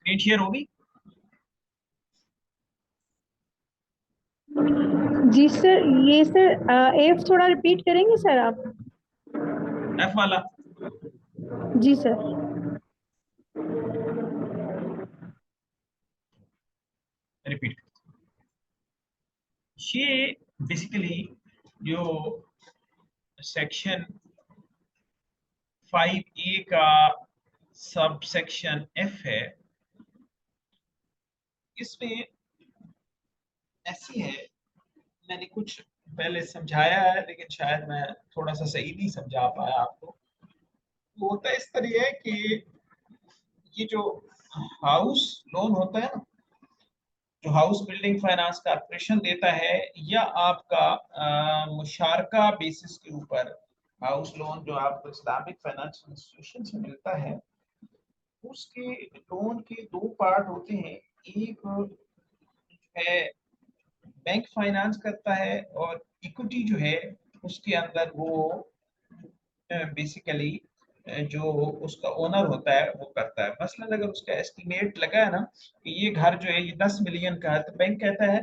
Screen share होगी? जी sir, ये sir F थोड़ा रिपीट करेंगे सर आप? एफ वाला जी सर। रिपीट। ये बेसिकली जो सेक्शन 5A का सब सेक्शन एफ है, इसमें ऐसी है, मैंने कुछ पहले समझाया है लेकिन शायद मैं थोड़ा सा सही नहीं समझा पाया आपको। वो होता है इस तरह है कि ये जो हाउस लोन होता है ना, जो हाउस बिल्डिंग फाइनेंस कॉर्पोरेशन देता है, या आपका मुशारका बेसिस के ऊपर हाउस लोन जो आपको इस्लामिक फाइनेंस इंस्टीट्यूशन से मिलता है, उसके लोन के दो पार्ट होते हैं। एक है बैंक फाइनेंस करता है, और इक्विटी जो है उसके अंदर वो बेसिकली जो उसका ओनर होता है वो करता है। मसलन अगर उसका एस्टिमेट लगा है ना कि ये घर जो है ये 10 मिलियन का है, तो बैंक कहता है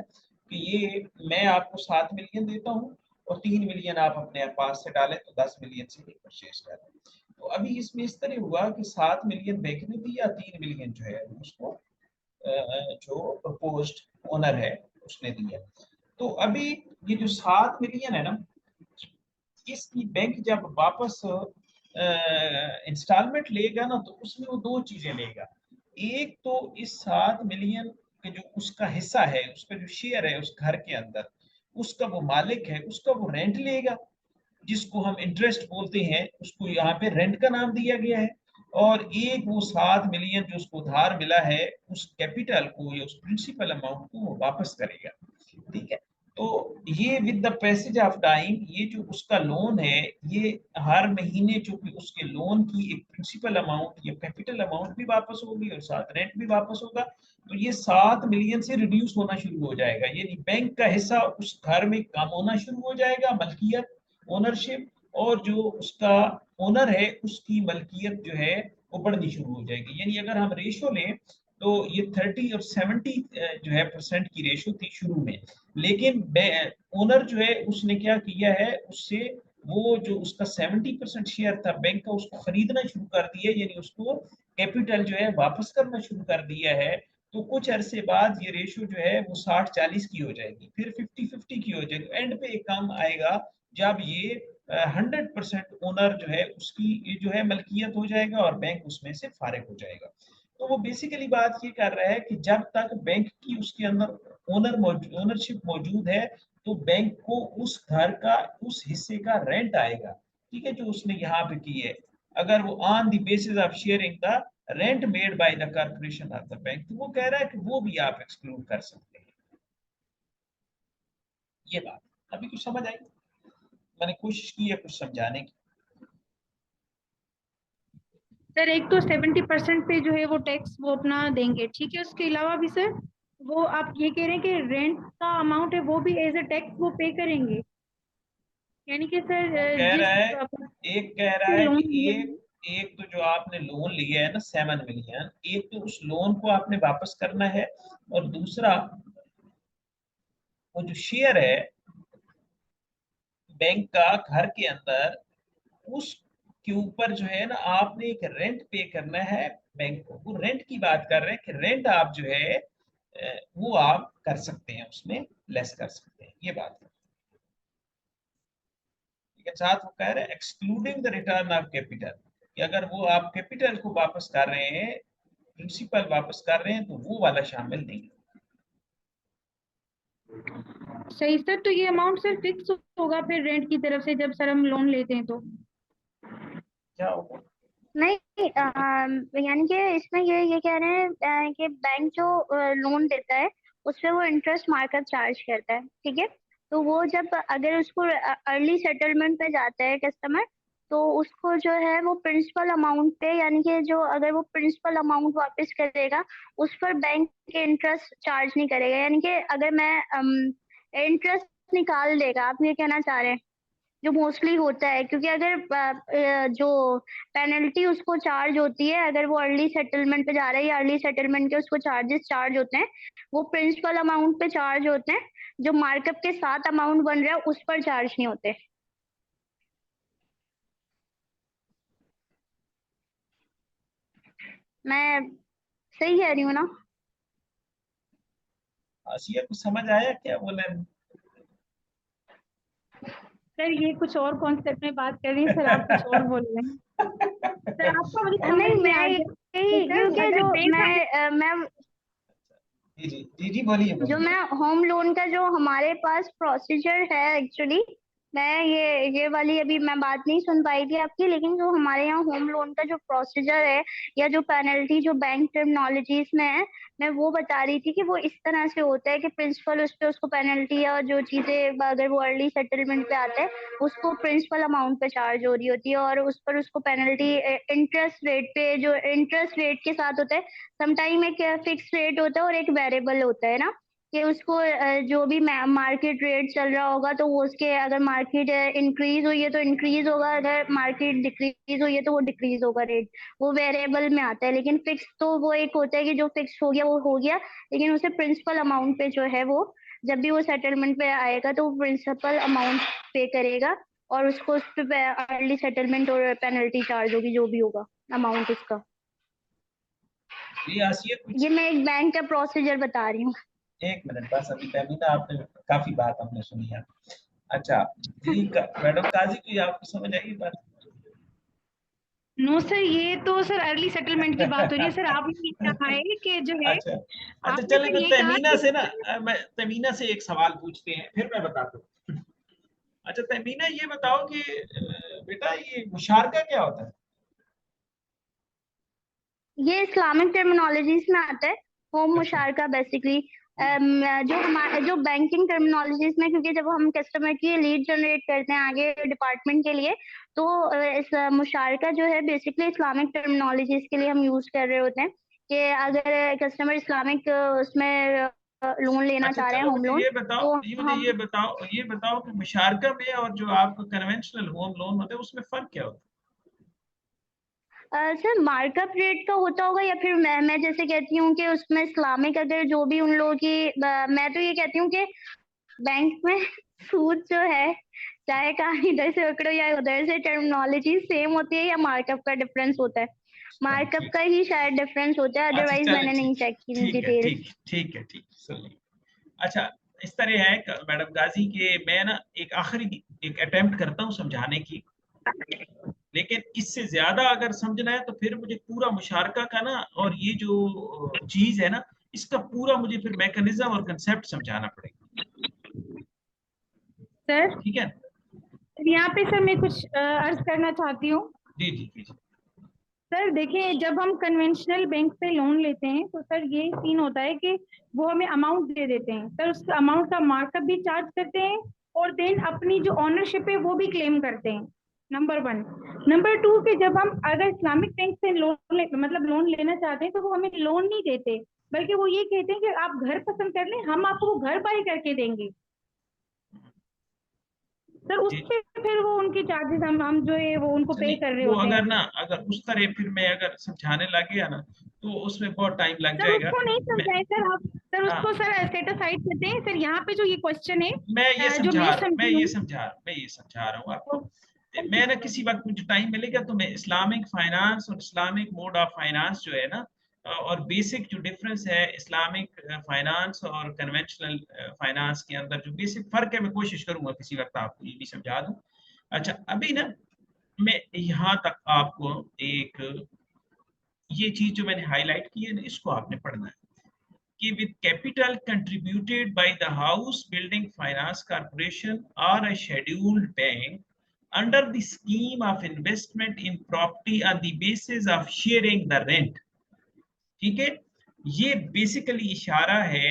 कि ये मैं आपको 7 मिलियन देता हूँ और 3 मिलियन आप अपने पास से डालें, तो 10 मिलियन से ही परचेज करें। तो अभी इसमें इस तरह हुआ कि 7 मिलियन बैंक ने दिया, 3 मिलियन जो है उसको जो प्रपोज्ड ओनर है उसने दिया। तो अभी ये जो 7 मिलियन है ना, इसकी बैंक जब वापस इंस्टॉलमेंट लेगा ना, तो उसमें वो दो चीजें लेगा। एक तो इस 7 मिलियन के जो उसका हिस्सा है, उसका जो शेयर है उस घर के अंदर, उसका वो मालिक है, उसका वो रेंट लेगा, जिसको हम इंटरेस्ट बोलते हैं, उसको यहाँ पे रेंट का नाम दिया गया है। और एक वो 7 मिलियन जो उसको उधार मिला है, उस कैपिटल को या उस प्रिंसिपल अमाउंट को वो वापस करेगा। ठीक है। तो ये with the passage of time, ये जो उसका लोन है, ये हर महीने चूंकि उसके लोन की एक प्रिंसिपल अमाउंट या कैपिटल अमाउंट भी वापस होगी और साथ रेंट भी वापस होगा, तो ये 7 मिलियन से रिड्यूस होना शुरू हो जाएगा। यानी बैंक का हिस्सा उस घर में कम होना शुरू हो जाएगा, मलकियत, ओनरशिप, और जो उसका ओनर है उसकी मलकियत जो है वो बढ़नी शुरू हो जाएगी। यानी अगर हम रेशो लें तो ये 30 और 70 जो है परसेंट की रेशो थी शुरू में, लेकिन ओनर जो है उसने क्या किया है, उससे वो जो उसका 70% शेयर था बैंक का, उसको खरीदना शुरू कर दिया, यानी उसको कैपिटल जो है वापस करना शुरू कर दिया है। तो कुछ अरसे बाद ये रेशो जो है वो 60-40 की हो जाएगी, फिर 50-50 की हो जाएगी, एंड पे एक काम आएगा जब ये 100% ओनर जो है उसकी ये जो है मलकियत हो जाएगा और बैंक उसमें से फारिग हो जाएगा। तो वो बेसिकली बात ये कर रहा है कि जब तक बैंक की उसके अंदर ओनरशिप मौजूद है, तो बैंक को उस घर का उस हिस्से का रेंट आएगा, ठीक है, जो उसने यहाँ पे की है। अगर वो on the basis of sharing the rent made by the corporation of the bank, तो वो कह रहा है कि वो भी आप एक्सक्लूड कर सकते हैं। ये बात अभी कुछ समझ आई? मैंने कोशिश की है कुछ समझाने की। सर एक तो 70% पे जो है वो टैक्स वो अपना देंगे, ठीक है, उसके अलावा भी सर वो आप ये कह रहे हैं कि रेंट का अमाउंट है वो भी एज अ टैक्स वो पे करेंगे, यानी कि सर वो कह जिस रहा है, एक कह रहा से है कि लोन लिया एक एक तो जो आपने लोन लिया है ना 7 मिलियन, एक तो उस लोन को आपने वापस करना है, और दूसरा वो जो शेयर है बैंक का घर के अंदर, उस के ऊपर जो है ना आपने एक रेंट पे करना है बैंक को। वो रेंट की बात कर रहे हैं कि रेंट आप जो है वो आप कर सकते हैं, उसमें लेस कर सकते हैं, ये बात है। लेकिन साथ वो कह रहे हैं excluding the return of capital, कि अगर वो आप कैपिटल को वापस कर रहे हैं, प्रिंसिपल वापस कर रहे हैं, तो वो वाला शामिल नहीं है। सही सर, तो ये अमाउंट सर फिक्स होगा फिर रेंट की तरफ से जब सर हम लोन लेते हैं तो? क्या होगा? नहीं, यानी कि इसमें ये कह रहे हैं कि बैंक जो लोन देता है उस पे वो इंटरेस्ट मार्कर चार्ज करता है, ठीक है। तो वो जब अगर उसको अर्ली सेटलमेंट पे जाता है कस्टमर, तो उसको जो है वो प्रिंसिपल अमाउंट पे, यानी कि जो अगर वो प्रिंसिपल अमाउंट वापस करेगा उस पर बैंक के इंटरेस्ट चार्ज नहीं करेगा। यानी कि अगर मैं इंटरेस्ट निकाल देगा, आप ये कहना चाह रहे हैं? जो मोस्टली होता है, क्योंकि अगर जो पेनल्टी उसको चार्ज होती है, अगर वो अर्ली सेटलमेंट पे जा रहा है या अर्ली सेटलमेंट के उसको चार्जेस चार्ज होते हैं, वो प्रिंसिपल अमाउंट पे चार्ज होते हैं, जो मार्कअप के साथ अमाउंट बन रहा है उस पर चार्ज नहीं होते। मैं सही कह रही हूँ ना? आसिया को समझ आया क्या बोले? सर ये कुछ और कॉन्सेप्ट में बात कर रही है सर, आप कुछ और बोल रहे हैं सर, आपका मुझे समझ नहीं, नहीं मैं आ रहा है यही, सर, क्योंकि अगर जो बैंक मैं जी जी जी जी, बोलिए जो बोलिए। मैं होम लोन का जो हमारे पास प्रोसीजर है एक्चुअली, मैं ये वाली अभी मैं बात नहीं सुन पाई थी आपकी, लेकिन जो हमारे यहाँ होम लोन का जो प्रोसीजर है या जो पेनल्टी जो बैंक टर्मिनोलॉजीज में है, मैं वो बता रही थी कि वो इस तरह से होता है कि प्रिंसिपल उस पे उसको पेनल्टी और जो चीजें अगर वो अर्ली सेटलमेंट पे आते हैं उसको प्रिंसिपल अमाउंट पे चार्ज हो रही होती है, और उस पर उसको पेनल्टी इंटरेस्ट रेट पे, जो इंटरेस्ट रेट के साथ होता है, समटाइम एक फिक्स रेट होता है और एक वेरिएबल होता है ना, कि उसको जो भी मार्केट रेट चल रहा होगा तो वो उसके, अगर मार्केट इंक्रीज हुई है तो इंक्रीज होगा, अगर मार्केट डिक्रीज हुई है तो वो डिक्रीज होगा रेट, वो वेरिएबल में आता है। लेकिन फिक्स तो वो एक होता है कि जो फिक्स हो गया वो हो गया, लेकिन उसे प्रिंसिपल अमाउंट पे जो है वो जब भी वो सेटलमेंट पे आएगा तो वो प्रिंसिपल अमाउंट पे करेगा, और उसको उस पे अर्ली सेटलमेंट और पेनल्टी चार्ज होगी जो भी होगा अमाउंट उसका। जी आसिया कुछ, ये मैं एक बैंक का प्रोसीजर बता रही हूँ। एक मिनट बस, अभी तमीना आपने काफी बात हमने सुनी है। अच्छा जी, मैडम काजी की आपको समझ आई बात? नो सर, ये तो सर अर्ली सेटलमेंट की बात हो रही है सर, आपने ये कहा है कि जो है, अच्छा अच्छा, आपने चले सर तो ये कहा तमीना कि से ना, मैं तमीना से एक सवाल पूछते हैं फिर मैं बताता हूँ। अच्छा तमीना, ये बताओ कि बेटा ये मुशारका क्या होता है? ये इस्लामिक टर्मिनोलॉजीज में आता है, होम अच्छा मुशारका बेसिकली। जो हमारे जो बैंकिंग टर्मिनोलॉजीज में, क्योंकि जब हम कस्टमर की लीड जनरेट करते हैं आगे डिपार्टमेंट के लिए, तो इस मुशारका जो है बेसिकली इस्लामिक टर्मिनोलॉजीज के लिए हम यूज कर रहे होते हैं, कि अगर कस्टमर इस्लामिक उसमें लोन लेना अच्छा, चाह रहे हैं, चलो होम मुझे लोन, ये बताओ, तो ये मुझे हम ये बताओ कि मुशारका में और जो आपका कन्वेंशनल होम लोन होता है उसमें फर्क क्या होता सर मार्कअप रेट का होता होगा, या फिर मैं जैसे कहती हूँ कि उसमें इस्लामिक अगर जो भी उन लोगों की मैं तो ये कहती हूँ कि बैंक में सूद जो है, चाहे कहाँ इधर से पकड़ो या उधर से, टर्मिनोलॉजी सेम होती है या मार्कअप का डिफरेंस होता है? है? मार्कअप ठीक, का ही शायद डिफरेंस होता है, अच्छा अदरवाइज चले, मैंने नहीं ठीक चेक की ठीक है, डिटेल्स। ठीक ठीक है, ठीक सुनिए। अच्छा, इस तरह है मैडम गाजी के, मैं ना एक आखिरी एक अटेम्प्ट करता हूँ समझाने की, लेकिन इससे ज्यादा अगर समझना है तो फिर मुझे पूरा मुशारका का ना, और ये जो चीज है ना, इसका पूरा मुझे फिर मैकेनिज्म और कंसेप्ट समझाना पड़ेगा। सर ठीक है? यहाँ पे सर मैं कुछ अर्ज करना चाहती हूँ। जी जी जी जी। सर देखिए, जब हम कन्वेंशनल बैंक से लोन लेते हैं तो सर ये सीन होता है कि वो हमें अमाउंट दे देते हैं सर, उस अमाउंट का मार्कअप भी चार्ज करते हैं, और देन अपनी जो ऑनरशिप है वो भी क्लेम करते हैं, नंबर वन। नंबर टू कि जब हम अगर इस्लामिक बैंक से मतलब लोन लेना चाहते हैं तो वो हमें लोन नहीं देते, बल्कि वो ये कहते हैं कि आप घर पसंद कर लें, हम आपको घर बाय करके देंगे सर, उस जी, पे फिर वो उनकी चार्जेस हम जो है वो उनको पे चलिए कर रहे वो होते अगर हैं ना, अगर उस तरह फिर मैं अगर समझाने लग गया ना तो उसमें बहुत टाइम लग सर, जाएगा। उसको नहीं मैं, समझाए सर आप, सर हाँ, उसको सर सेटिस्फाइड करते हैं सर। यहाँ पे जो ये क्वेश्चन है जो मैं समझी हूँ, मैं ये समझा रहा हूँ आपको। मैं ना किसी वक्त मुझे टाइम मिलेगा तो मैं इस्लामिक फाइनेंस और इस्लामिक मोड ऑफ फाइनेंस जो है ना, और बेसिक जो डिफरेंस है इस्लामिक फाइनेंस और कन्वेंशनल फाइनेंस के अंदर जो बेसिक फर्क है, मैं कोशिश करूंगा किसी वक्त आपको ये भी समझा दूं। अच्छा अभी ना मैं यहाँ तक आपको एक, ये चीज जो मैंने हाईलाइट की है ना, इसको आपने पढ़ना है कि with capital contributed by the house building finance corporation or a scheduled bank under the scheme of investment in property on the basis of sharing the rent। ठीक है, ये बेसिकली इशारा है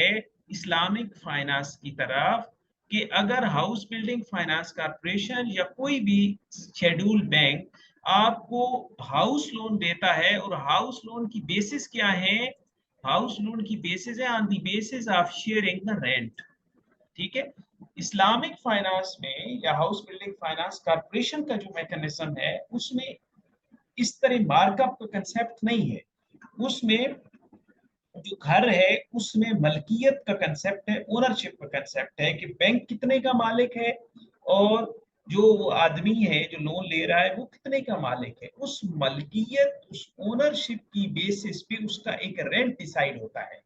इस्लामिक फाइनेंस की तरफ कि अगर हाउस बिल्डिंग फाइनेंस कॉर्पोरेशन या कोई भी शेड्यूल बैंक आपको हाउस लोन देता है, और हाउस लोन की बेसिस क्या है, हाउस लोन की बेसिस है on the basis of sharing the rent. ठीक है, इस्लामिक फाइनेंस में या हाउस बिल्डिंग फाइनेंस कॉर्पोरेशन का जो मैकेनिज्म है उसमें इस तरह मार्कअप का कंसेप्ट नहीं है। उसमें जो घर है उसमें मलकियत का कंसेप्ट है, ओनरशिप का कंसेप्ट है कि बैंक कितने का मालिक है और जो आदमी है जो लोन ले रहा है वो कितने का मालिक है। उस मलकियत, उस ओनरशिप की बेसिस पे उसका एक रेंट डिसाइड होता है।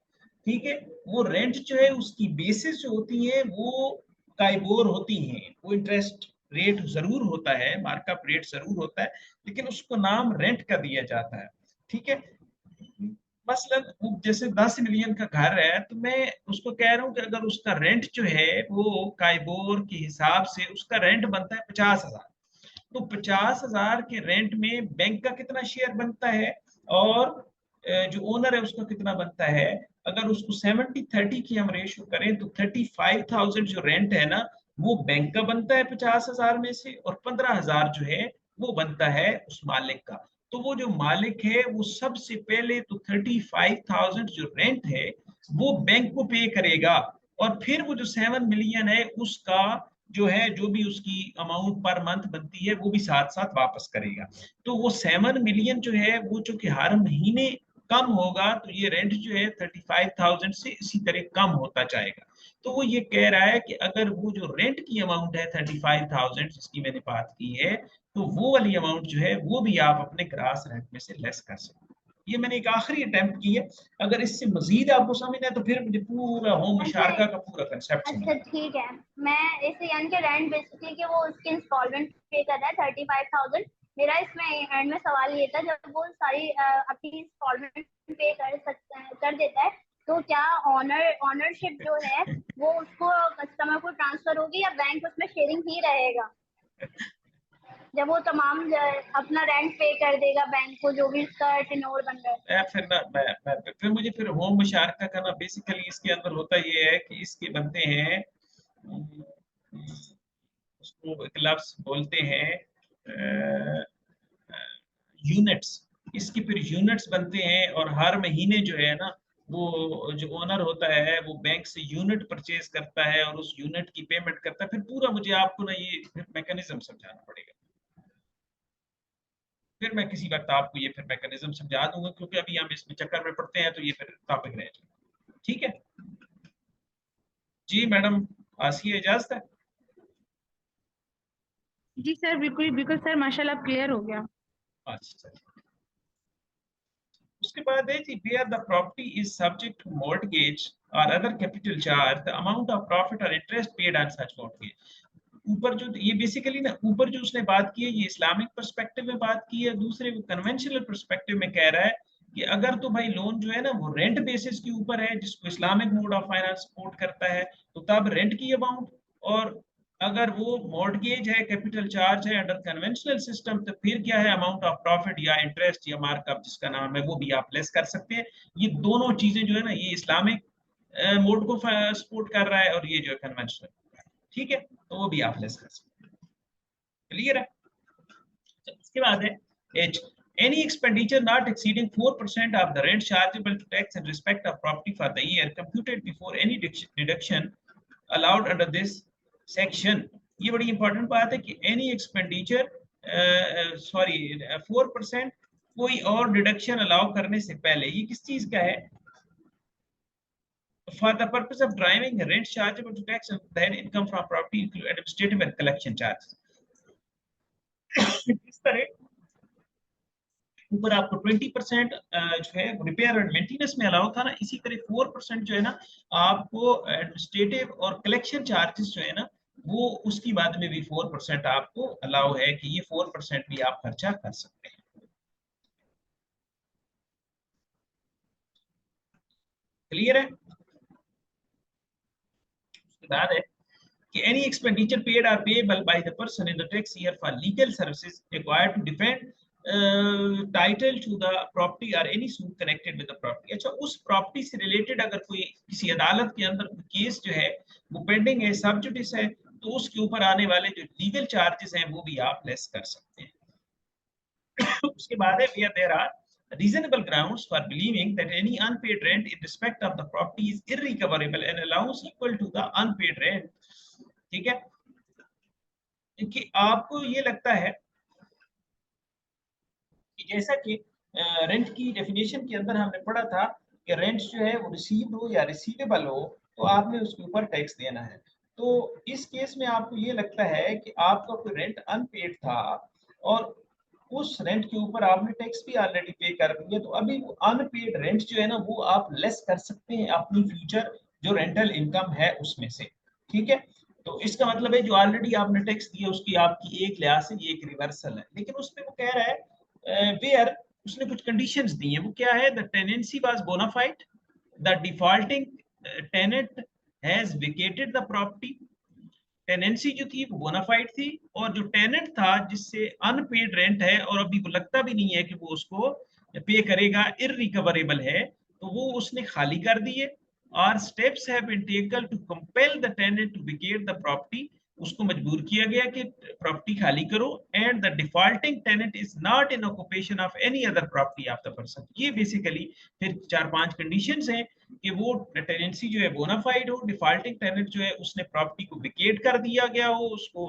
ठीक है, वो रेंट जो है उसकी बेसिस जो होती है वो काइबोर होती हैं, वो इंटरेस्ट रेट जरूर होता है, मार्कअप रेट जरूर होता है, लेकिन उसको नाम रेंट का दिया जाता है। ठीक है, मसलन जैसे 10 मिलियन का घर है तो मैं उसको कह रहा हूँ कि अगर उसका रेंट जो है वो काइबोर के हिसाब से उसका रेंट बनता है 50,000, तो 50,000 के रेंट में बैंक का कितना शेयर बनता है और जो ओनर है उसका कितना बनता है। अगर उसको 70-30 की हम रेशियो करें तो 35,000 जो रेंट है ना वो बैंक का बनता है 50,000 में से, और 15,000 जो है वो बनता है उस मालिक का। तो वो जो मालिक है वो सबसे पहले तो 35,000 जो रेंट है वो बैंक को पे करेगा, और फिर वो जो 7 मिलियन है उसका जो है जो भी उसकी अमाउंट पर मंथ बनती है वो भी साथ साथ वापस करेगा। तो वो 7 मिलियन जो है वो चूंकि हर महीने कम होगा तो ये रेंट जो है 35,000 से इसी तरह कम होता जाएगा। तो वो ये कह रहा है कि अगर वो जो रेंट की अमाउंट है 35,000 जिसकी मैंने बात की है, तो वो वाली अमाउंट जो है वो भी आप अपने ग्रास रेंट में से लेस कर सकते हैं। ये मैंने एक आखिरी अटेम्प्ट की है, अगर इससे मजीद आपको समझना है तो फिर मुझे पूरा होम मुशारका का पूरा कंसेप्ट अच्छा समझना। ठीक है, मैं इसे यानी कि रेंट बेसिकली कि वो उसके इंस्टॉलमेंट पे कर रहा है 35,000। मेरा इसमें एंड में सवाल ये था, जब वो सारी अपनी इंस्टॉलमेंट पे कर सकता है, कर देता है, तो क्या ऑनरशिप जो है वो उसको कस्टमर को ट्रांसफर होगी या बैंक उसमें शेयरिंग ही रहेगा जब वो तमाम अपना रेंट पे कर देगा बैंक को, जो भी इसका टेन्योर बन रहा है। फिर मुझे फिर होम मुशारका करना बेसिकली इसके अंदर होता ये है कि इसके बनते हैं उसको एक लफ्ज बोलते हैं यूनिट्स। इसकी फिर यूनिट्स बनते हैं और हर महीने जो है ना वो जो ओनर होता है वो बैंक से यूनिट परचेज करता है और उस यूनिट की पेमेंट करता है। फिर पूरा मुझे आपको ना ये फिर मैकेनिज्म समझाना पड़ेगा, फिर मैं किसी वक्त आपको ये फिर मैकेनिज्म समझा दूंगा, क्योंकि अभी हम इसमें चक्कर में पड़ते हैं तो ये फिर टॉपिक रह जाएगा। ठीक है जी मैडम, आसिए इजाजत है। जी सर, बिल्कुल बिल्कुल सर, माशाल्लाह क्लियर हो गया। अच्छा, उसके बाद है G where the property is subject to mortgage और other capital charge the amount of profit और interest paid on such mortgage. ऊपर जो ये बेसिकली ना ऊपर जो उसने बात की है ये इस्लामिक पर्सपेक्टिव में बात की है, दूसरे वो कन्वेंशनल पर्सपेक्टिव में कह रहा है कि अगर तो भाई लोन जो है ना वो रेंट बेसिस के ऊपर है जिसको Islamic mode of finance support करता है तो तब रेंट की अमाउंट, और अगर वो मॉर्टगेज है कैपिटल चार्ज है अंडर कन्वेंशनल सिस्टम तो फिर क्या है अमाउंट ऑफ प्रॉफिट या इंटरेस्ट या मार्कअप जिसका नाम है वो भी आप लेस कर सकते हैं। ये दोनों चीजें जो है ना ये इस्लामिक मोड को सपोर्ट कर रहा है और ये जो है कन्वेंशनल। ठीक है, तो वो भी आप लेस कर सकते हैं। क्लियर है। इसके बाद है H any expenditure not exceeding 4% of the rent chargeable to tax in respect of property for the year computed before any deduction allowed under this section। ये बड़ी इंपॉर्टेंट बात है कि any expenditure 4% कोई और डिडक्शन अलाउ करने से पहले, ये किस चीज का है, for the purpose of driving rent chargeable to tax and then income from property include administrative and collection charges। इस तरह ऊपर आपको 20% जो है रिपेयर एंड मेंटेनेंस में अलाउ था ना, इसी तरह 4% जो है ना आपको एडमिनिस्ट्रेटिव और कलेक्शन चार्जेस जो है ना वो उसकी बाद में भी 4% आपको अलाउ है कि ये 4% भी आप खर्चा कर सकते हैं। क्लियर है। उसके बाद है कि any expenditure paid or payable by the person in the tax year for legal services required to defend title to the property or any suit connected with the property। अच्छा, उस प्रॉपर्टी से related अगर कोई किसी अदालत के अंदर case जो है वो पेंडिंग है, सब जुडिस है, तो उसके ऊपर आने वाले जो लीगल चार्जेस हैं वो भी आप लेस कर सकते हैं। उसके बाद है where there are reasonable grounds for believing that any unpaid rent in respect of the property is irrecoverable and allowance equal to the unpaid rent। ठीक है, कि आपको ये लगता है कि जैसा कि रेंट की डेफिनेशन के अंदर हमने पढ़ा था कि रेंट जो है वो रिसीव्ड हो या रिसीवेबल हो तो आपने उसके ऊपर टैक्स देना है। तो इस केस में आपको ये लगता है कि आपका कोई रेंट अनपेड था और उस रेंट के ऊपर आपने टैक्स भी ऑलरेडी पे कर दिया, तो अभी वो अनपेड रेंट जो है ना वो आप लेस कर सकते हैं अपनी फ्यूचर जो रेंटल इनकम है उसमें से। ठीक है, तो इसका मतलब है जो ऑलरेडी आपने टैक्स दिया उसकी आपकी एक लिहाज से ये एक रिवर्सल है। लेकिन उसमें वो कह रहा है वेयर उसने कुछ कंडीशंस दी हैं, वो क्या है, the tenancy was bona fide, the defaulting tenant has vacated the property, tenancy जो थी वो बोनाफाइड थी, और जो टेनेंट था जिससे अनपेड रेंट है और अभी वो लगता भी नहीं है कि वो उसको पे करेगा, इररिकवरेबल है, तो वो उसने खाली कर दिए। और steps have been taken to compel the tenant to vacate the property, उसको मजबूर किया गया कि प्रॉपर्टी खाली करो, and the defaulting tenant is not in occupation of any other property of the person. ये बेसिकली फिर 4-5 कंडीशंस हैं कि वो टेनेंसी जो है बोनाफाइड हो, डिफॉल्टिंग टेनेंट जो है उसने प्रॉपर्टी को विकेट कर दिया गया हो, उसको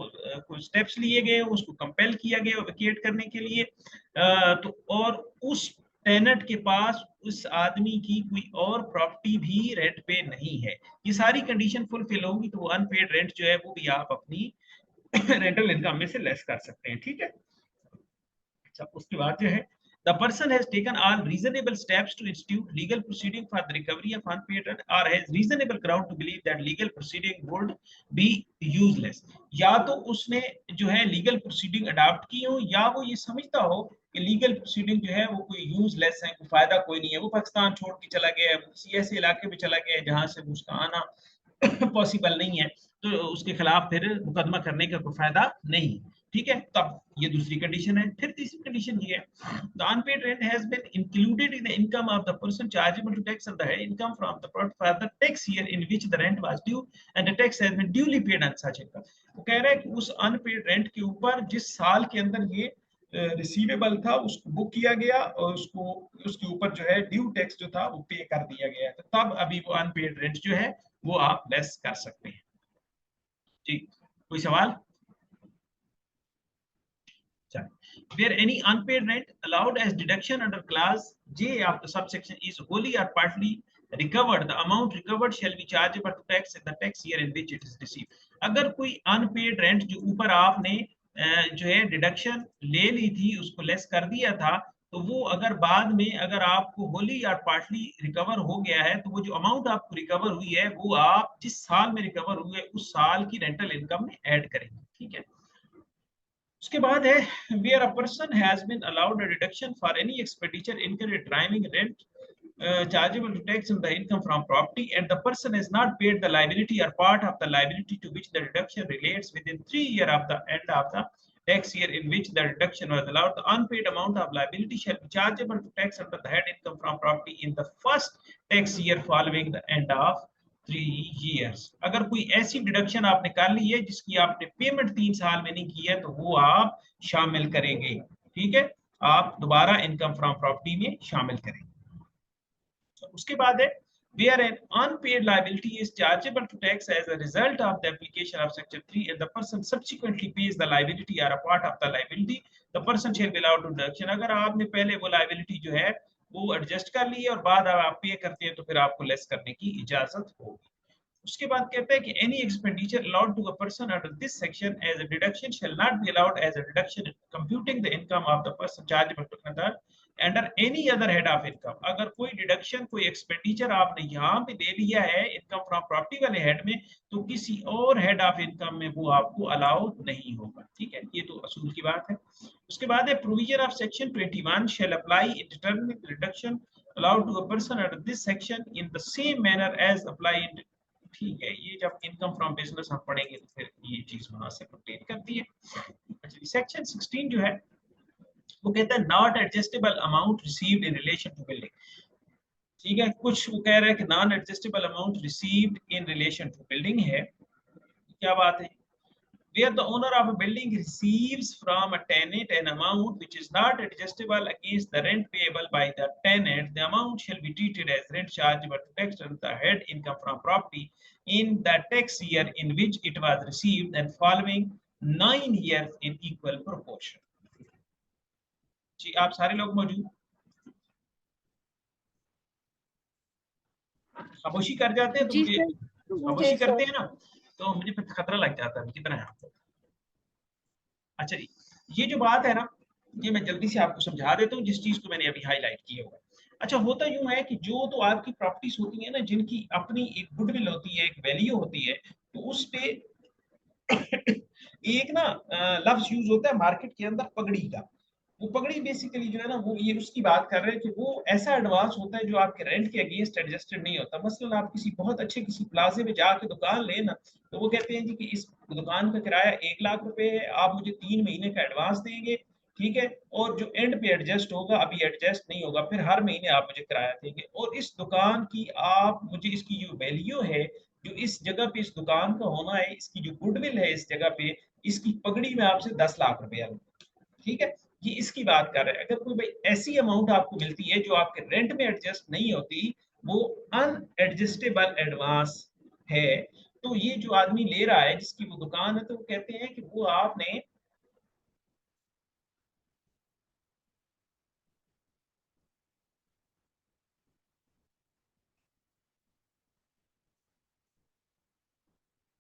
कुछ स्टेप्स लिए गए हो, उसको कंपेल किया गया हो विकेट करने के लिए, तो और उस टेनेंट के पास उस आदमी की कोई और प्रॉपर्टी भी रेंट पे नहीं है। ये सारी कंडीशन फुलफिल होगी तो वो अनपेड रेंट जो है वो भी आप अपनी रेंटल इनकम में से लेस कर सकते हैं। ठीक है, अच्छा उसके बाद जो है the person has taken all reasonable steps to institute legal proceeding for the recovery of unpaid rent or has reasonable ground to believe that legal proceeding would be useless। या तो उसने जो है लीगल प्रोसीडिंग अडॉप्ट की हो या वो ये समझता हो कि लीगल प्रोसीडिंग जो है वो कोई यूजलेस है, कोई फायदा कोई नहीं है, वो पाकिस्तान छोड़ के चला गया है, किसी ऐसे इलाके में चला गया है जहां से उसका आना पॉसिबल नहीं है, तो उसके खिलाफ फिर मुकदमा करने का कोई फायदा नहीं। ठीक है, तब ये दूसरी कंडीशन है। फिर तीसरी कंडीशन ये है, the unpaid rent has been included in the income of the person chargeable to tax on the income from the product for the tax year in which the rent was due and the tax has been duly paid on such income। वो कह रहा है कि उस unpaid rent के ऊपर जिस साल के अंदर ये रिसीवेबल था उसको बुक किया गया और उसको उसके ऊपर जो है ड्यू टैक्स जो था वो पे कर दिया गया, तो तब अभी वो अनपेड रेंट जो है वो आप लेस कर सकते हैं। जी, कोई सवाल? Where any unpaid rent allowed as deduction under clause J of the subsection is wholly or partly recovered, the amount recovered shall be chargeable to tax in the tax year in which it is received। अगर कोई unpaid rent जो ऊपर आपने जो है deduction ले ली थी उसको लेस कर दिया था, तो वो अगर बाद में अगर आपको होली या पार्टली रिकवर हो गया है तो वो जो अमाउंट आपको रिकवर हुई है वो आप जिस साल में रिकवर हुए उस साल की रेंटल इनकम में ऐड करेंगे। ठीक है, उसके बाद है where a person has been allowed a deduction for any expenditure incurred driving rent chargeable to tax on the income from property and the person has not paid the liability or part of the liability to which the deduction relates within 3 years of the end of the tax year in which the deduction was allowed, the unpaid amount of liability shall be chargeable to tax under the head income from property in the first tax year following the end of 3 years। अगर कोई ऐसी deduction आपने कर ली है जिसकी आपने payment 3 साल में नहीं की है तो वो आप शामिल करेंगे। ठीक है, आप दोबारा इनकम फ्रॉम प्रॉपर्टी में शामिल करेंगे। उसके बाद है where an unpaid liability is chargeable to tax as a result of the application of section 3 and the person subsequently pays the liability or a part of the liability, the person shall be allowed to deduction। अगर आपने पहले वो liability जो है वो adjust कर ली है और बाद आप पे करते हैं तो फिर आपको लेस करने की इजाजत होगी। उसके बाद कहता है कि any expenditure allowed to a person under this section as a deduction shall not be allowed as a deduction in computing the income of the person chargeable to another under any other head of income। अगर कोई deduction कोई expenditure आपने यहाँ पे दे लिया है income from property वाले head में तो किसी और हेड ऑफ इनकम में वो आपको अलाउ नहीं होगा। ठीक है, ये तो असूल की बात है। उसके बाद है provision of section 21 shall apply in determining the reduction allowed to a person under this section in the same manner as applied। ठीक है, ये जब इनकम फ्रॉम बिजनेस हम पढ़ेंगे तो फिर ये चीज वहां से परटेन करती है। अच्छा, सेक्शन 16 जो है वो कहता है not adjustable amount received in relation to building. ठीक है, कुछ वो कह रहा है कि non adjustable amount received in relation to building है। क्या बात है, where the owner of a building receives from a tenant an amount which is not adjustable against the rent payable by the tenant, the amount shall be treated as rent chargeable to tax on the head income from property in the tax year in which it was received and following 9 years in equal proportion. जी आप सारे लोग मौजूद? खामोशी कर जाते हैं तो जी मुझे, सर। खामोशी करते हैं ना तो मुझे फिर खतरा लग जाता है कितना है आपको। अच्छा जी, ये जो बात है ना, ये मैं जल्दी से आपको समझा देता हूँ जिस चीज को मैंने अभी हाईलाइट किया हुआ है। अच्छा होता यूं है कि जो तो आपकी प्रॉपर्टीज होती है ना, जिनकी अपनी एक गुडविल होती है, एक वैल्यू होती है, तो उस पे एक ना लफ्ज यूज होता है मार्केट के अंदर पगड़ी का। वो पगड़ी बेसिकली जो है ना, वो ये उसकी बात कर रहे हैं कि वो ऐसा एडवांस होता है जो आपके रेंट के अगेंस्ट एडजस्टेड नहीं होता। मसलन आप किसी बहुत अच्छे किसी प्लाजे में जाके दुकान लेना, तो वो कहते हैं जी कि इस दुकान का किराया 1 लाख रुपए है, आप मुझे 3 महीने का एडवांस देंगे, ठीक है, और जो एंड पे एडजस्ट होगा अभी एडजस्ट नहीं होगा, फिर हर महीने आप मुझे किराया देंगे। और इस दुकान की आप मुझे इसकी जो वैल्यू है, जो इस जगह पे इस दुकान का होना है, इसकी जो गुडविल है इस जगह पे, इसकी पगड़ी में आपसे 10 लाख रुपया लूंगा, ठीक है। ये इसकी बात कर रहे हैं। अगर कोई भाई ऐसी अमाउंट आपको मिलती है जो आपके रेंट में एडजस्ट नहीं होती, वो अनएडजस्टेबल एडवांस है, तो ये जो आदमी ले रहा है जिसकी वो दुकान है, तो वो कहते हैं कि वो आपने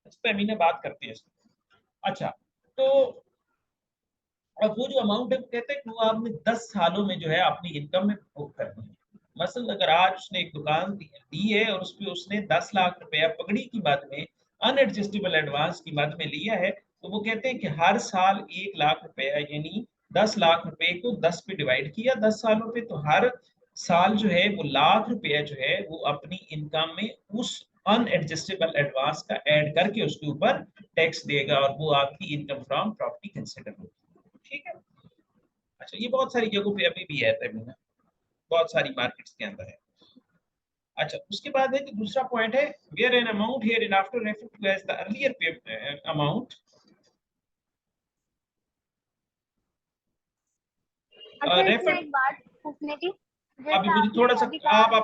इस पे अमीना बात करते हैं इसमें। अच्छा, तो अब वो जो अमाउंट है वो कहते हैं कि वो आपने 10 सालों में जो है अपनी इनकम में भोग करनी है। मसलन अगर आज उसने एक दुकान दी है और उस पर उसने 10 लाख रुपया पगड़ी की मद में, अनएडजस्टेबल एडवांस की मद में लिया है, तो वो कहते हैं कि हर साल 1 लाख रुपया, यानी 10 लाख रुपए को 10 पे डिवाइड किया 10 सालों पे, तो हर साल जो है वो लाख रुपया जो है वो अपनी इनकम में उस अनएडजस्टेबल एडवांस का ऐड करके उसके ऊपर टैक्स देगा, और वो आपकी इनकम फ्रॉम प्रॉपर्टी कंसिडर होगी, ठीक है। अच्छा, ये बहुत सारी जगहों पे अभी भी है तमिलनाडु, बहुत सारी मार्केट्स के अंदर है। अच्छा, उसके बाद है कि दूसरा पॉइंट है, where an amount hereinafter refer to as the earlier amount. अच्छा इसमें रेफर, एक बात पूछनी थी, अभी जैसे मुझे आपने थोड़ा सा, अभी कहा आप कि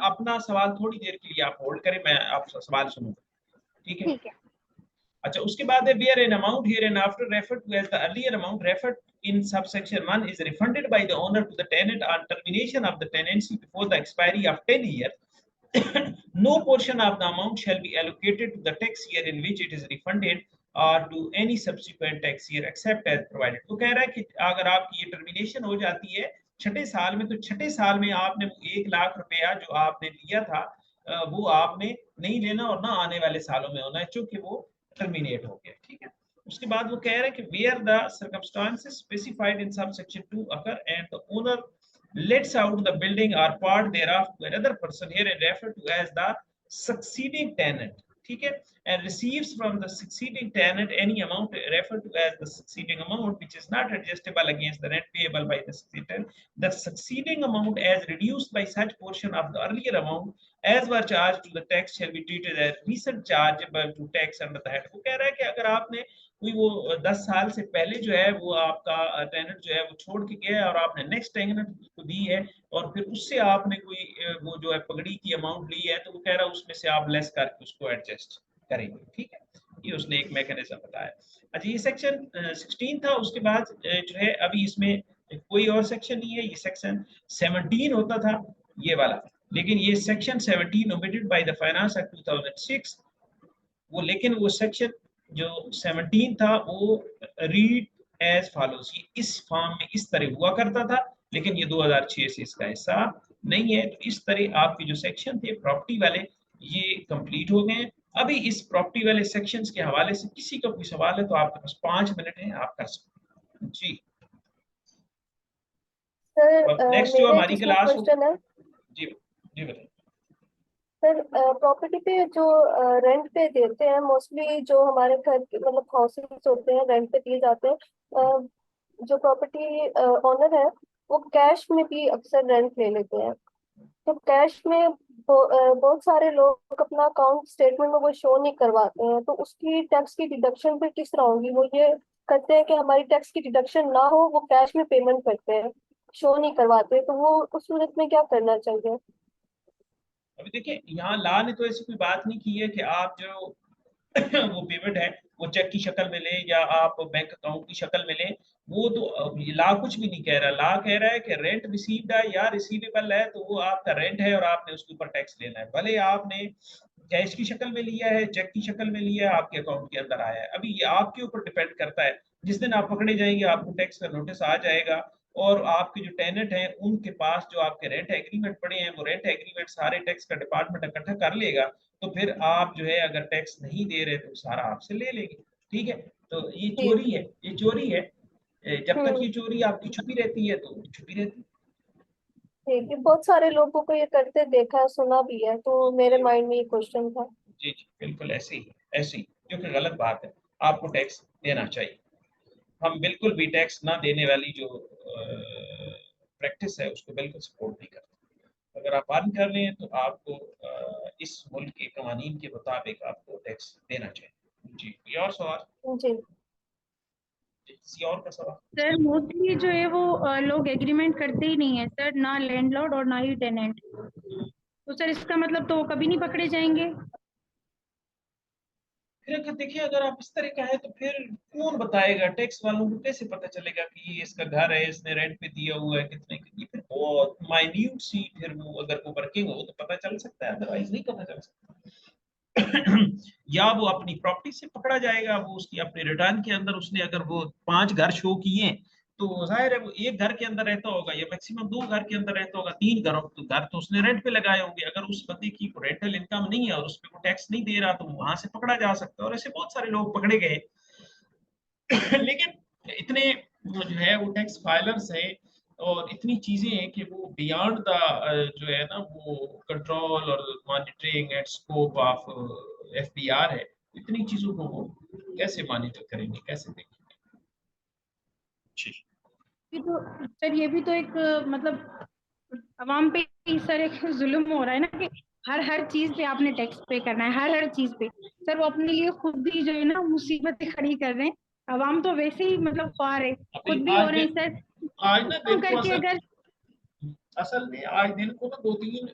अपना सवाल थोड़ी देर के लिए आप होल्ड करें, मैं आपका सवाल सुनूंगा, ठीक है। ठीक है। अच्छा, उसके बाद है where an amount hereinafter referred to as the earlier amount referred in subsection 1 is refunded by the owner to the tenant on termination of the tenancy before the expiry of 10 years, no portion of the amount shall be allocated to the tax year in which it is refunded or to any subsequent tax year except as provided। तो कह रहा है कि अगर आपकी ये termination हो जाती है छठे साल में, तो छठे साल में आपने 1 लाख रुपया जो आपने लिया था वो आपने नहीं लेना और ना आने वाले सालों में होना है, चूंकि वो टर्मिनेट हो गया, ठीक है। उसके बाद वो कह रहे हैं कि where the circumstances specified in subsection 2 occur and the owner lets out the building or part thereof to another person, here and referred to as the succeeding tenant, ठीक है, and receives from the succeeding tenant any amount referred to as the succeeding amount which is not adjustable against the rent payable by the succeeding tenant, the succeeding amount as reduced by such portion of the earlier amount as were charged to the tax shall be treated as recent chargeable to tax under the head। वो कह रहा है कि अगर आपने कोई वो 10 साल से पहले जो है वो आपका टेनेंट जो है वो छोड़ के गया है और आपने नेक्स्ट टेनेंट को दी है, और फिर उससे आपने कोई वो जो है पगड़ी की अमाउंट ली है, तो वो कह रहा है उसमें से आप लेस करके उसको एडजस्ट करेंगे, ठीक है। ये उसने एक मैकेनिज्म बताया। अच्छा, ये सेक्शन 16 था। उसके बाद जो है अभी इसमें कोई और सेक्शन नहीं है, ये सेक्शन 17 होता था ये वाला, लेकिन ये section 17 omitted by the finance act 2006, वो लेकिन वो सेक्शन जो 17 था वो रीड एज फॉलोज, ये इस फॉर्म में इस तरह हुआ करता था, लेकिन ये 2006 से इसका हिस्सा नहीं है। तो इस तरह आपके जो सेक्शन थे प्रॉपर्टी वाले ये कंप्लीट हो गए हैं। अभी इस प्रॉपर्टी वाले सेक्शंस के हवाले से किसी का कोई सवाल है तो आपके पास 5 मिनट है, आप कर सकते हैं जी। सर नेक्स्ट जो मेरा एक हमारी इसमें क्लास हो, क्वेश्चन है। जी जी बताइए। सर प्रॉपर्टी पे जो रेंट पे देते हैं, मोस्टली जो हमारे घर के मतलब हाउसेस होते हैं रेंट पे दिए जाते हैं, जो प्रॉपर्टी ओनर है वो कैश में भी अक्सर रेंट ले लेते हैं। तो कैश में बहुत सारे लोग अपना अकाउंट स्टेटमेंट में वो शो नहीं करवाते हैं, तो उसकी टैक्स की डिडक्शन फिर किस तरह होगी? वो ये करते हैं कि हमारी टैक्स की डिडक्शन ना हो, वो कैश में पेमेंट करते हैं, शो नहीं करवाते, तो वो उस सूरत में क्या करना चाहिए? अभी देखिए यहाँ लॉ ने तो ऐसी कोई बात नहीं की है कि आप जो वो पेमेंट है वो चेक की शक्ल में लें या आप बैंक अकाउंट की शक्ल में लें। वो तो ला कुछ भी नहीं कह रहा। ला कह रहा है कि रेंट रिसीव्ड है या रिसीवेबल है तो वो आपका रेंट है और आपने उसके ऊपर टैक्स लेना है, भले आपने कैश की शक्ल में लिया है, चेक की शक्ल में लिया है, आपके अकाउंट के अंदर आया है। अभी ये आपके ऊपर डिपेंड करता है। जिस दिन आप पकड़े जाएंगे आपको टैक्स का नोटिस आ जाएगा और आपके जो टेनेंट हैं उनके पास जो आपके रेंट एग्रीमेंट पड़े हैं वो रेंट एग्रीमेंट सारे टैक्स का डिपार्टमेंट इकट्ठा कर लेगा। तो फिर आप जो है अगर टैक्स नहीं दे रहे तो सारा आपसे ले लेंगे। ठीक है, तो ये जी चोरी है, ये चोरी है। जब तक हम्म। ये चोरी आपकी छुपी रहती है तो छुपी रहती ठीक है, बहुत सारे लोगों को ये करते देखा है, सुना भी है, तो मेरे माइंड में ये क्वेश्चन था। है। जी जी बिल्कुल ऐसे ही, ऐसे ही, जो कि गलत बात है। आपको टैक्स देना चाहिए। हम बिल्कुल भी टैक्स ना देने वाली जो प्रैक्टिस है उसको बिल्कुल सपोर्ट नहीं करते। अगर आप अर्न कर रहे हैं तो आपको इस मुल्क के कवानीन के मुताबिक आपको टैक्स देना चाहिए। जी कोई और सवाल? जी जी, किसी और का सवाल? सर मोस्टली जो है वो लोग एग्रीमेंट करते ही नहीं है सर, ना लैंडलॉर्ड और ना ही टेनेंट। तो सर इसका मतलब तो वो कभी नहीं पकड़े जाएंगे। फिर अगर देखिए अगर आप इस तरह का है तो फिर कौन बताएगा? टैक्स वालों को कैसे पता चलेगा कि ये इसका घर है, इसने रेंट पे दिया हुआ है कितने की? फिर बहुत माइन्यूट सी फिर वो अगर वो वर्किंग हो तो पता चल सकता है, अदरवाइज नहीं पता चल सकता। या वो अपनी प्रॉपर्टी से पकड़ा जाएगा, वो उसकी अपने रिटर्न के अंदर उसने अगर वो 5 घर शो किए तो जाहिर है वो एक घर के अंदर रहता होगा या मैक्सिमम 2 घर के अंदर रहता होगा, 3 घरों तो घर तो उसने रेंट पे लगाए होंगे। अगर उस बंदे की रेंटल इनकम नहीं है और उस पर वो टैक्स नहीं दे रहा तो वहां से पकड़ा जा सकता है, और ऐसे बहुत सारे लोग पकड़े गए। लेकिन इतने जो है वो टैक्स फाइलर्स हैं और इतनी चीजें हैं कि वो बियॉन्ड द जो है ना वो कंट्रोल और monitoring and scope of FBR है। इतनी चीजों को वो कैसे मॉनिटर करेंगे, कैसे देखेंगे? जी ये तो सर ये भी तो एक मतलब अवाम पे ही सर एक जुल्म हो रहा है ना कि हर हर चीज पे आपने टैक्स पे करना है, हर हर चीज पे। सर वो अपने लिए खुद ही जो है ना मुसीबतें खड़ी कर रहे हैं। अवाम तो वैसे ही मतलब ख्वार है, अभी खुद भी हो रहे हैं सर। आज ना तो दिन को करके अगर असल में आज दिन को ना 2-3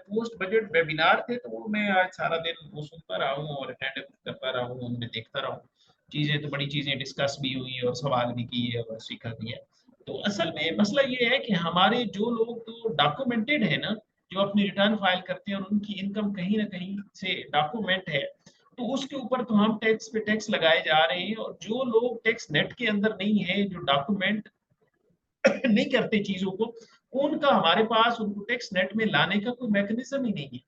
पोस्ट बजट वेबिनार थे तो वो मैं आज सारा दिन वो सुनता रहा हूँ और अटेंड करता रहा हूँ, उनमें देखता रहा हूँ। चीजें तो बड़ी चीजें डिस्कस भी हुई और सवाल भी किए और सीखा भी है। तो असल में मसला ये है कि हमारे जो लोग तो डॉक्यूमेंटेड है ना, जो अपनी रिटर्न फाइल करते हैं और उनकी इनकम कहीं ना कहीं से डॉक्यूमेंट है, तो उसके ऊपर तो हम टैक्स पे टैक्स लगाए जा रहे हैं। और जो लोग टैक्स नेट के अंदर नहीं है, जो डॉक्यूमेंट नहीं करते चीजों को, उनका हमारे पास उनको टैक्स नेट में लाने का कोई मैकेनिज्म ही नहीं है।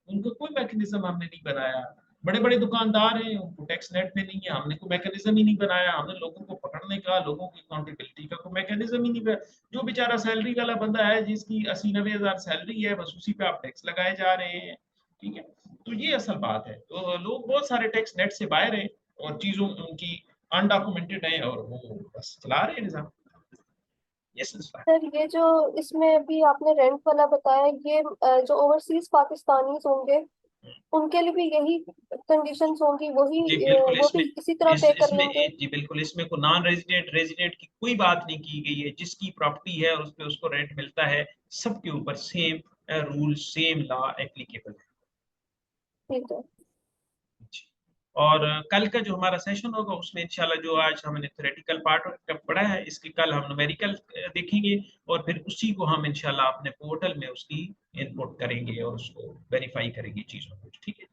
उनका कोई मैकेनिज्म हमने नहीं बनाया। बड़े बड़े दुकानदार हैं, उनको टैक्स नेट में नहीं है, हमने कोई मैकेनिज्म ही नहीं बनाया। हमने लोगों को पकड़ने का, लोगों की अकाउंटेबिलिटी का कोई मैकेनिज्म ही नहीं बनाया। जो बेचारा सैलरी वाला बंदा है जिसकी 80-90 हजार सैलरी है, बस उसी पे आप टैक्स लगाए जा रहे हैं। ठीक है, तो ये असल बात है। तो लोग बहुत सारे टैक्स नेट से बाहर हैं और चीजों उनकी अनडॉक्यूमेंटेड है और वो बस चला रहे हैं निजाम। यस इज सर, ये जो इसमें अभी आपने रेंट वाला बताया, ये जो ओवरसीज पाकिस्तानी होंगे उनके लिए भी यही कंडीशंस होंगी, वही जी बिल्कुल। वो भी इसमें इसी तरह पे कर इसमें लेंगे? जी बिल्कुल, इसमें को नॉन रेजिडेंट रेजिडेंट की कोई बात नहीं की गई है। जिसकी प्रॉपर्टी है और उस पे उसको रेंट मिलता है, सबके ऊपर same rule, same law applicable है। ठीक है। जी। और कल का जो हमारा सेशन होगा उसमें इंशाल्लाह जो आज हमने थ्योरेटिकल पार्ट पढ़ा है इसके कल हम न्यूमेरिकल देखेंगे और फिर उसी को हम इंशाल्लाह अपने पोर्टल में उसकी इनपुट करेंगे और उसको वेरीफाई करेंगे चीजों को। ठीक है?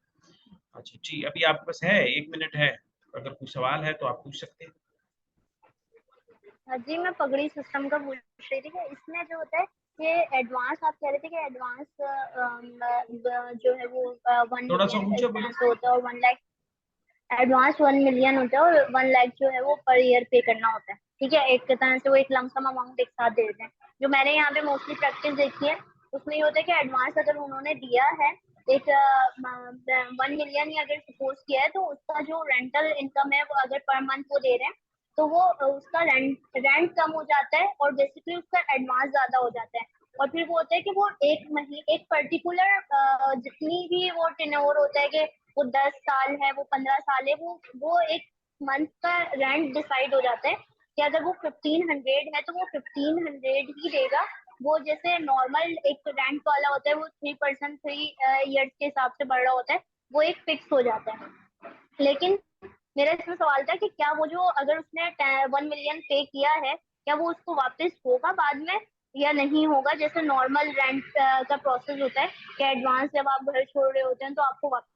अच्छा जी, अभी आपके पास है 1 मिनट है, अगर कोई सवाल है तो आप पूछ सकते हैं। जी, मैं पगड़ी सिस्टम का पूछ रही थी कि इसमें जो होता है ये एडवांस, आप कह रहे थे कि एडवांस जो है वो 1 थोड़ा सा मिलियन इस ऊंचा तरह बोले। से होता है और 1 लाख, एडवांस 1 मिलियन होता है और 1 लाख जो है वो पर ईयर पे करना होता है। ठीक है, एक तरह से वो एक लमसम अमाउंट एक साथ दे देते हैं। जो मैंने यहाँ पे मोस्टली प्रैक्टिस देखी है उसमें ये होता है कि एडवांस अगर उन्होंने दिया है एक 1 मिलियन ही अगर सपोज किया है, तो उसका जो रेंटल इनकम है वो अगर पर मंथ वो दे रहे हैं तो वो उसका रेंट कम हो जाता है और बेसिकली उसका एडवांस ज्यादा हो जाता है। और फिर वो होता है कि वो एक महीने एक पर्टिकुलर जितनी भी वो टेन्योर होता है कि वो 10 साल है, वो 15 साल है, वो एक मंथ का रेंट डिसाइड हो जाता है कि अगर वो 1500 है तो वो 1500 ही देगा। वो जैसे नॉर्मल एक रेंट वाला होता है वो 3% 3 ईयर्स के हिसाब से बढ़ रहा होता है, वो एक फिक्स हो जाता है। लेकिन मेरा इसमें सवाल था कि क्या वो जो अगर उसने 1 मिलियन पे किया है, क्या वो उसको वापस होगा बाद में या नहीं होगा, जैसे नॉर्मल रेंट का प्रोसेस होता है कि एडवांस जब आप घर छोड़ रहे होते हैं तो आपको वापस